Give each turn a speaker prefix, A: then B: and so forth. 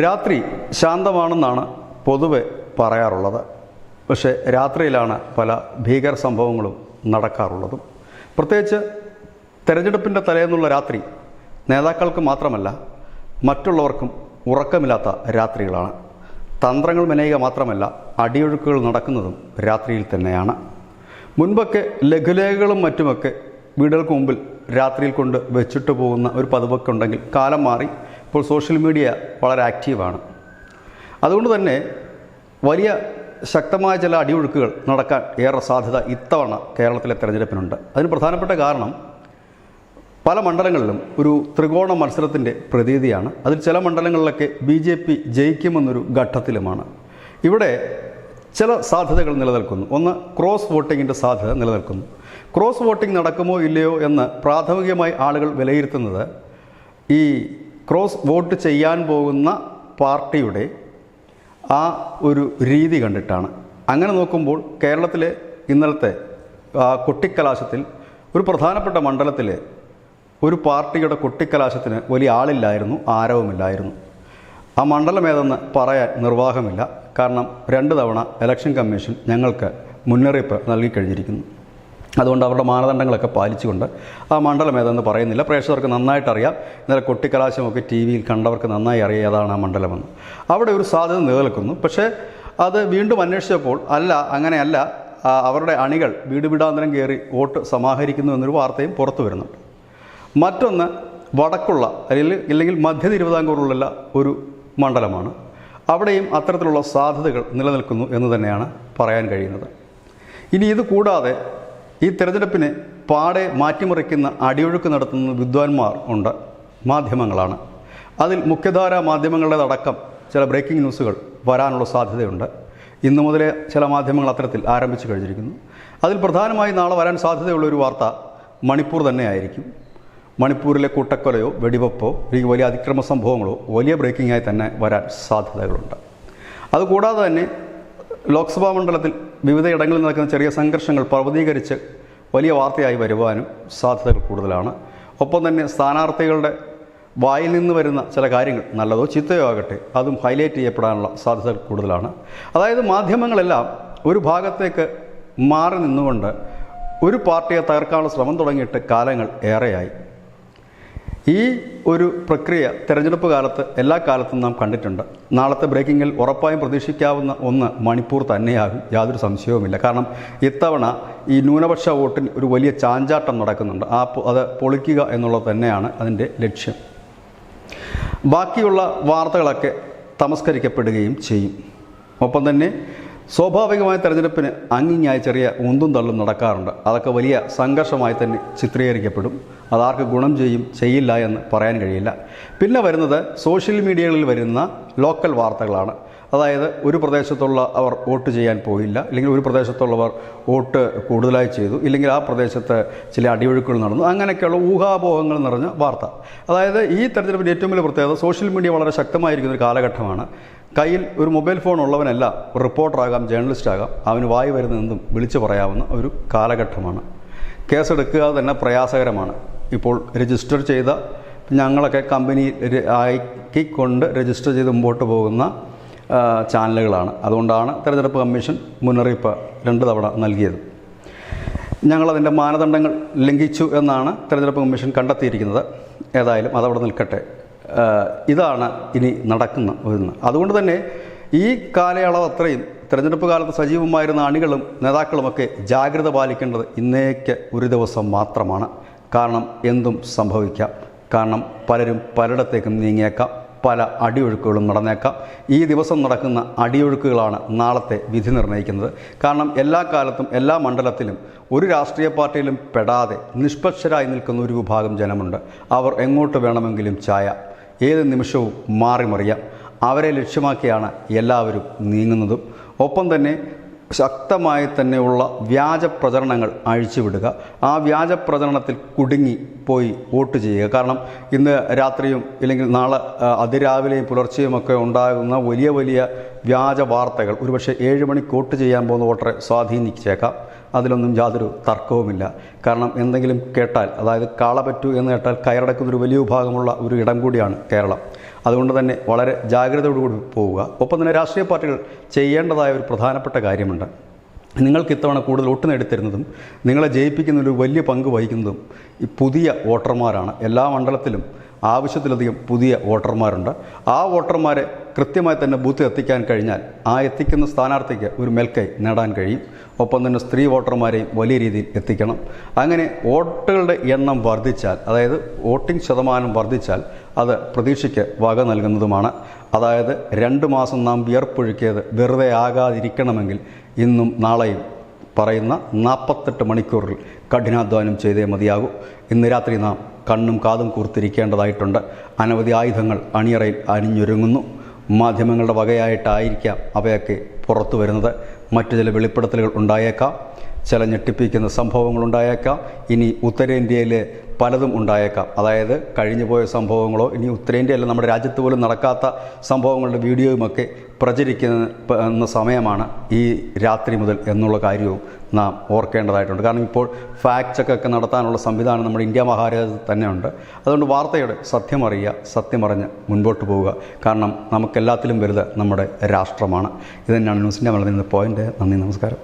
A: രാത്രി ശാന്തമാണെന്നാണ് പൊതുവെ പറയാറുള്ളത്. പക്ഷേ രാത്രിയിലാണ് പല ഭീകര സംഭവങ്ങളും നടക്കാറുള്ളതും. പ്രത്യേകിച്ച് തെരഞ്ഞെടുപ്പിൻ്റെ തലേന്നുള്ള രാത്രി നേതാക്കൾക്ക് മാത്രമല്ല മറ്റുള്ളവർക്കും ഉറക്കമില്ലാത്ത രാത്രികളാണ്. തന്ത്രങ്ങൾ മെനയുക മാത്രമല്ല, അടിയൊഴുക്കുകൾ നടക്കുന്നതും രാത്രിയിൽ തന്നെയാണ്. മുൻപൊക്കെ ലഘുലേഖകളും മറ്റുമൊക്കെ വീടുകൾക്ക് മുമ്പിൽ രാത്രിയിൽ കൊണ്ട് വെച്ചിട്ട് പോകുന്ന ഒരു പതിവൊക്കെ ഉണ്ടെങ്കിൽ കാലം മാറി. ഇപ്പോൾ സോഷ്യൽ മീഡിയ വളരെ ആക്റ്റീവാണ്. അതുകൊണ്ട് തന്നെ വലിയ ശക്തമായ ചില അടിയൊഴുക്കുകൾ നടക്കാൻ ഏറെ സാധ്യത ഇത്തവണ കേരളത്തിലെ തെരഞ്ഞെടുപ്പിനുണ്ട്. അതിന് പ്രധാനപ്പെട്ട കാരണം പല മണ്ഡലങ്ങളിലും ഒരു ത്രികോണ മത്സരത്തിൻ്റെ പ്രതീതിയാണ്. അതിൽ ചില മണ്ഡലങ്ങളിലൊക്കെ BJP ജയിക്കുമെന്നൊരു ഘട്ടത്തിലുമാണ്. ഇവിടെ ചില സാധ്യതകൾ നിലനിൽക്കുന്നു. ഒന്ന്, ക്രോസ് വോട്ടിങ്ങിൻ്റെ സാധ്യത നിലനിൽക്കുന്നു. ക്രോസ് വോട്ടിംഗ് നടക്കുമോ ഇല്ലയോ എന്ന് പ്രാഥമികമായി ആളുകൾ വിലയിരുത്തുന്നത് ഈ ക്രോസ് വോട്ട് ചെയ്യാൻ പോകുന്ന പാർട്ടിയുടെ ആ ഒരു രീതി കണ്ടിട്ടാണ്. അങ്ങനെ നോക്കുമ്പോൾ കേരളത്തിലെ ഇന്നലത്തെ കൊട്ടിക്കലാശത്തിൽ ഒരു പ്രധാനപ്പെട്ട മണ്ഡലത്തിലെ ഒരു പാർട്ടിയുടെ കൊട്ടിക്കലാശത്തിന് വലിയ ആളില്ലായിരുന്നു, ആരവുമില്ലായിരുന്നു. ആ മണ്ഡലം ഏതെന്ന് പറയാൻ നിർവാഹമില്ല. കാരണം 2 തവണ ഇലക്ഷൻ കമ്മീഷൻ ഞങ്ങൾക്ക് മുന്നറിയിപ്പ് നൽകിക്കഴിഞ്ഞിരിക്കുന്നു. അതുകൊണ്ട് അവരുടെ മാനദണ്ഡങ്ങളൊക്കെ പാലിച്ചുകൊണ്ട് ആ മണ്ഡലം ഏതെന്ന് പറയുന്നില്ല. പ്രേക്ഷകർക്ക് നന്നായിട്ടറിയാം. ഇന്നലെ കൊട്ടിക്കലാശമൊക്കെ TV യിൽ കണ്ടവർക്ക് നന്നായി അറിയാം ഏതാണ് ആ മണ്ഡലമെന്ന്. അവിടെ ഒരു സാധ്യത നിലനിൽക്കുന്നു. പക്ഷേ അത് വീണ്ടും അന്വേഷിച്ചപ്പോൾ അങ്ങനെയല്ല, അവരുടെ അണികൾ വീട് വീടാന്തരം കയറി വോട്ട് സമാഹരിക്കുന്നു എന്നൊരു വാർത്തയും പുറത്തു വരുന്നുണ്ട്. മറ്റൊന്ന്, വടക്കുള്ള അല്ലെങ്കിൽ മധ്യ തിരുവിതാംകൂറിലുള്ള ഒരു മണ്ഡലമാണ്. അവിടെയും അത്തരത്തിലുള്ള സാധ്യതകൾ നിലനിൽക്കുന്നു എന്ന് തന്നെയാണ് പറയാൻ കഴിയുന്നത്. ഇനി ഇത് കൂടാതെ ഈ തെരഞ്ഞെടുപ്പിനെ പാടെ മാറ്റിമറിക്കുന്ന അടിയൊഴുക്ക് നടത്തുന്ന വിദ്വാൻമാർ ഉണ്ട്, മാധ്യമങ്ങളാണ്. അതിൽ മുഖ്യധാരാ മാധ്യമങ്ങളുടേതടക്കം ചില ബ്രേക്കിംഗ് ന്യൂസുകൾ വരാനുള്ള സാധ്യതയുണ്ട്. ഇന്നു മുതലേ ചില മാധ്യമങ്ങൾ അത്തരത്തിൽ ആരംഭിച്ചു കഴിഞ്ഞിരിക്കുന്നു. അതിൽ പ്രധാനമായി നാളെ വരാൻ സാധ്യതയുള്ളൊരു വാർത്ത മണിപ്പൂർ തന്നെയായിരിക്കും. മണിപ്പൂരിലെ കൂട്ടക്കൊലയോ വെടിവെപ്പോ വലിയ അതിക്രമ സംഭവങ്ങളോ വലിയ ബ്രേക്കിംഗായി തന്നെ വരാൻ സാധ്യതകളുണ്ട്. അതുകൂടാതെ തന്നെ ലോക്സഭാ മണ്ഡലത്തിൽ വിവിധ ഇടങ്ങളിൽ നടക്കുന്ന ചെറിയ സംഘർഷങ്ങൾ പർവ്വതീകരിച്ച് വലിയ വാർത്തയായി വരുവാനും സാധ്യതകൾ കൂടുതലാണ്. ഒപ്പം തന്നെ സ്ഥാനാർത്ഥികളുടെ വായിൽ നിന്ന് വരുന്ന ചില കാര്യങ്ങൾ നല്ലതോ ചീത്തയോ ആകട്ടെ അതും ഹൈലൈറ്റ് ചെയ്യപ്പെടാനുള്ള സാധ്യതകൾ കൂടുതലാണ്. അതായത് മാധ്യമങ്ങളെല്ലാം ഒരു ഭാഗത്തേക്ക് മാറി നിന്നുകൊണ്ട് ഒരു പാർട്ടിയെ തകർക്കാനുള്ള ശ്രമം തുടങ്ങിയിട്ട് കാലങ്ങൾ ഏറെയായി. ഈ ഒരു പ്രക്രിയ തെരഞ്ഞെടുപ്പ് കാലത്ത് എല്ലാ കാലത്തും നാം കണ്ടിട്ടുണ്ട്. നാളത്തെ ബ്രേക്കിങ്ങിൽ ഉറപ്പായും പ്രതീക്ഷിക്കാവുന്ന ഒന്ന് മണിപ്പൂർ തന്നെയാകും, യാതൊരു സംശയവുമില്ല. കാരണം ഇത്തവണ ഈ ന്യൂനപക്ഷ വോട്ടിൽ ഒരു വലിയ ചാഞ്ചാട്ടം നടക്കുന്നുണ്ട്. അത് പൊളിക്കുക എന്നുള്ളത് തന്നെയാണ് അതിൻ്റെ ലക്ഷ്യം. ബാക്കിയുള്ള വാർത്തകളൊക്കെ തമസ്കരിക്കപ്പെടുകയും ചെയ്യും. ഒപ്പം തന്നെ സ്വാഭാവികമായ തെരഞ്ഞെടുപ്പിന് അങ്ങിങ്ങായി ചെറിയ ഉന്തും തള്ളും നടക്കാറുണ്ട്. അതൊക്കെ വലിയ സംഘർഷമായി തന്നെ ചിത്രീകരിക്കപ്പെടും. അതാർക്ക് ഗുണം ചെയ്യില്ല എന്ന് പറയാൻ കഴിയില്ല. പിന്നെ വരുന്നത് സോഷ്യൽ മീഡിയകളിൽ വരുന്ന ലോക്കൽ വാർത്തകളാണ്. അതായത് ഒരു പ്രദേശത്തുള്ള അവർ വോട്ട് ചെയ്യാൻ പോയില്ല, അല്ലെങ്കിൽ ഒരു പ്രദേശത്തുള്ളവർ വോട്ട് കൂടുതലായി ചെയ്തു, ഇല്ലെങ്കിൽ ആ പ്രദേശത്ത് ചില അടിയൊഴുക്കുകൾ നടന്നു, അങ്ങനെയൊക്കെയുള്ള ഊഹാപോഹങ്ങൾ നിറഞ്ഞ വാർത്ത. അതായത് ഈ തെരഞ്ഞെടുപ്പിൻ്റെ ഏറ്റവും വലിയ പ്രത്യേകത സോഷ്യൽ മീഡിയ വളരെ ശക്തമായിരിക്കുന്ന ഒരു കാലഘട്ടമാണ്. കയ്യിൽ ഒരു മൊബൈൽ ഫോൺ ഉള്ളവനല്ല റിപ്പോർട്ടറാകാം, ജേർണലിസ്റ്റാകാം. അവന് വായി വരുന്നതെന്തും വിളിച്ചു പറയാവുന്ന ഒരു കാലഘട്ടമാണ്. കേസെടുക്കുക തന്നെ പ്രയാസകരമാണ്. ഇപ്പോൾ രജിസ്റ്റർ ചെയ്ത ഞങ്ങളൊക്കെ കമ്പനി ആക്കിക്കൊണ്ട് രജിസ്റ്റർ ചെയ്ത് മുമ്പോട്ട് പോകുന്ന ചാനലുകളാണ്. അതുകൊണ്ടാണ് തെരഞ്ഞെടുപ്പ് കമ്മീഷൻ മുന്നറിയിപ്പ് 2 തവണ നൽകിയത്. ഞങ്ങളതിൻ്റെ മാനദണ്ഡങ്ങൾ ലംഘിച്ചു എന്നാണ് തെരഞ്ഞെടുപ്പ് കമ്മീഷൻ കണ്ടെത്തിയിരിക്കുന്നത്. ഏതായാലും അതവിടെ നിൽക്കട്ടെ. ഇതാണ് ഇനി നടക്കുന്ന ഒന്ന്. അതുകൊണ്ട് തന്നെ ഈ കാലയളവ് അത്രയും തെരഞ്ഞെടുപ്പ് കാലത്ത് സജീവമായിരുന്ന അണികളും നേതാക്കളുമൊക്കെ ജാഗ്രത പാലിക്കേണ്ടത് ഇന്നേക്ക് ഒരു ദിവസം മാത്രമാണ്. കാരണം എന്തും സംഭവിക്കാം. കാരണം പലരും പലയിടത്തേക്കും നീങ്ങിയേക്കാം, പല അടിയൊഴുക്കുകളും നടന്നേക്കാം. ഈ ദിവസം നടക്കുന്ന അടിയൊഴുക്കുകളാണ് നാളത്തെ വിധി നിർണ്ണയിക്കുന്നത്. കാരണം എല്ലാ കാലത്തും എല്ലാ മണ്ഡലത്തിലും ഒരു രാഷ്ട്രീയ പാർട്ടിയിലും പെടാതെ നിഷ്പക്ഷരായി നിൽക്കുന്ന ഒരു വിഭാഗം ജനമുണ്ട്. അവർ എങ്ങോട്ട് വേണമെങ്കിലും ചായാം, ഏത് നിമിഷവും മാറിമറിയാം. അവരെ ലക്ഷ്യമാക്കിയാണ് എല്ലാവരും നീങ്ങുന്നതും. ഒപ്പം തന്നെ ശക്തമായി തന്നെയുള്ള വ്യാജ പ്രചരണങ്ങൾ അഴിച്ചുവിടുക, ആ വ്യാജ പ്രചരണത്തിൽ കുടുങ്ങി പോയി വോട്ട് ചെയ്യുക. കാരണം ഇന്ന് രാത്രിയും ഇല്ലെങ്കിൽ നാളെ അതിരാവിലെയും പുലർച്ചെയുമൊക്കെ ഉണ്ടാകുന്ന വലിയ വലിയ വ്യാജ വാർത്തകൾ ഒരുപക്ഷെ 7 മണിക്ക് വോട്ട് ചെയ്യാൻ പോകുന്ന വോട്ടറെ സ്വാധീനിച്ചേക്കാം. അതിലൊന്നും യാതൊരു തർക്കവുമില്ല. കാരണം എന്തെങ്കിലും കേട്ടാൽ, അതായത് കാളപറ്റു എന്ന് കേട്ടാൽ കയറടക്കുന്നൊരു വലിയ വിഭാഗമുള്ള ഒരു ഇടം കൂടിയാണ് കേരളം. അതുകൊണ്ട് തന്നെ വളരെ ജാഗ്രതയോടുകൂടി പോവുക. ഒപ്പം തന്നെ രാഷ്ട്രീയ പാർട്ടികൾ ചെയ്യേണ്ടതായ ഒരു പ്രധാനപ്പെട്ട കാര്യമുണ്ട്. നിങ്ങൾക്ക് ഇത്തവണ കൂടുതൽ വോട്ട് നേടിത്തരുന്നതും നിങ്ങളെ ജയിപ്പിക്കുന്നതിൽ ഒരു വലിയ പങ്ക് വഹിക്കുന്നതും ഈ പുതിയ വോട്ടർമാരാണ്. എല്ലാ മണ്ഡലത്തിലും ആവശ്യത്തിലധികം പുതിയ വോട്ടർമാരുണ്ട്. ആ വോട്ടർമാരെ കൃത്യമായി തന്നെ ബൂത്തിൽ എത്തിക്കാൻ കഴിഞ്ഞാൽ ആ എത്തിക്കുന്ന സ്ഥാനാർത്ഥിക്ക് ഒരു മേൽക്കൈ നേടാൻ കഴിയും. ഒപ്പം തന്നെ സ്ത്രീ വോട്ടർമാരെയും വലിയ രീതിയിൽ എത്തിക്കണം. അങ്ങനെ വോട്ടുകളുടെ എണ്ണം വർദ്ധിച്ചാൽ, അതായത് വോട്ടിംഗ് ശതമാനം വർദ്ധിച്ചാൽ അത് പ്രതീക്ഷയ്ക്ക് വക നൽകുന്നതുമാണ്. അതായത് 2 മാസം നാം വിയർപ്പൊഴുക്കിയത് വെറുതെ ആകാതിരിക്കണമെങ്കിൽ ഇന്നും നാളെയും പറയുന്ന 48 മണിക്കൂറിൽ കഠിനാധ്വാനം ചെയ്തേ മതിയാകൂ. ഇന്ന് രാത്രി നാം കണ്ണും കാതും കൂർത്തിരിക്കേണ്ടതായിട്ടുണ്ട്. അനവധി ആയുധങ്ങൾ അണിയറയിൽ അണിഞ്ഞൊരുങ്ങുന്നു. മാധ്യമങ്ങളുടെ വകയായിട്ടായിരിക്കാം അവയൊക്കെ പുറത്തു വരുന്നത്. മറ്റു ചില വെളിപ്പെടുത്തലുകൾ ഉണ്ടായേക്കാം, ചില ഞെട്ടിപ്പിക്കുന്ന സംഭവങ്ങൾ ഉണ്ടായേക്കാം. ഇനി ഉത്തരേന്ത്യയിലെ പലതും ഉണ്ടായേക്കാം. അതായത് കഴിഞ്ഞു പോയ സംഭവങ്ങളോ ഇനി ഉത്തരേന്ത്യയല്ല നമ്മുടെ രാജ്യത്ത് പോലും നടക്കാത്ത സംഭവങ്ങളുടെ വീഡിയോയുമൊക്കെ പ്രചരിക്കുന്ന സമയമാണ് ഈ രാത്രി മുതൽ എന്നുള്ള കാര്യവും നാം ഓർക്കേണ്ടതായിട്ടുണ്ട്. കാരണം ഇപ്പോൾ ഫാക്ട് ചെക്കൊക്കെ നടത്താനുള്ള സംവിധാനം നമ്മുടെ ഇന്ത്യ മഹാരാജ്യത്ത് തന്നെ ഉണ്ട്. അതുകൊണ്ട് വാർത്തയുടെ സത്യമറിയുക, സത്യമറിഞ്ഞ് മുൻപോട്ട് പോവുക. കാരണം നമുക്കെല്ലാത്തിലും വലുത് നമ്മുടെ രാഷ്ട്രമാണ്. ഇത് തന്നെയാണ് ന്യൂസിൻ്റെ വളരെ പോയിൻ്റ്. നന്ദി, നമസ്കാരം.